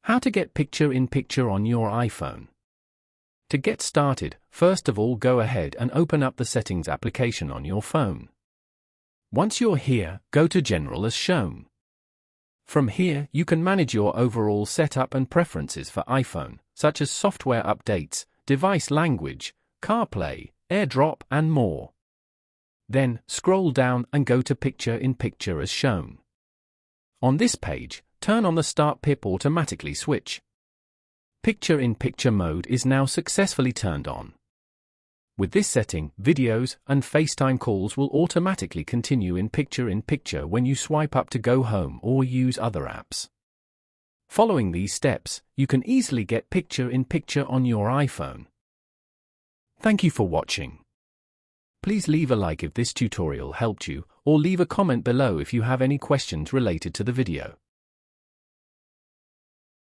How to get picture-in-picture on your iPhone. To get started, first of all go ahead and open up the Settings application on your phone. Once you're here, go to General as shown. From here, you can manage your overall setup and preferences for iPhone, such as software updates, device language, CarPlay, AirDrop, and more. Then, scroll down and go to Picture-in-Picture as shown. On this page, turn on the Start Pip automatically switch. Picture-in-Picture mode is now successfully turned on. With this setting, videos and FaceTime calls will automatically continue in picture-in-picture when you swipe up to go home or use other apps. Following these steps, you can easily get picture-in-picture on your iPhone. Thank you for watching. Please leave a like if this tutorial helped you, or leave a comment below if you have any questions related to the video.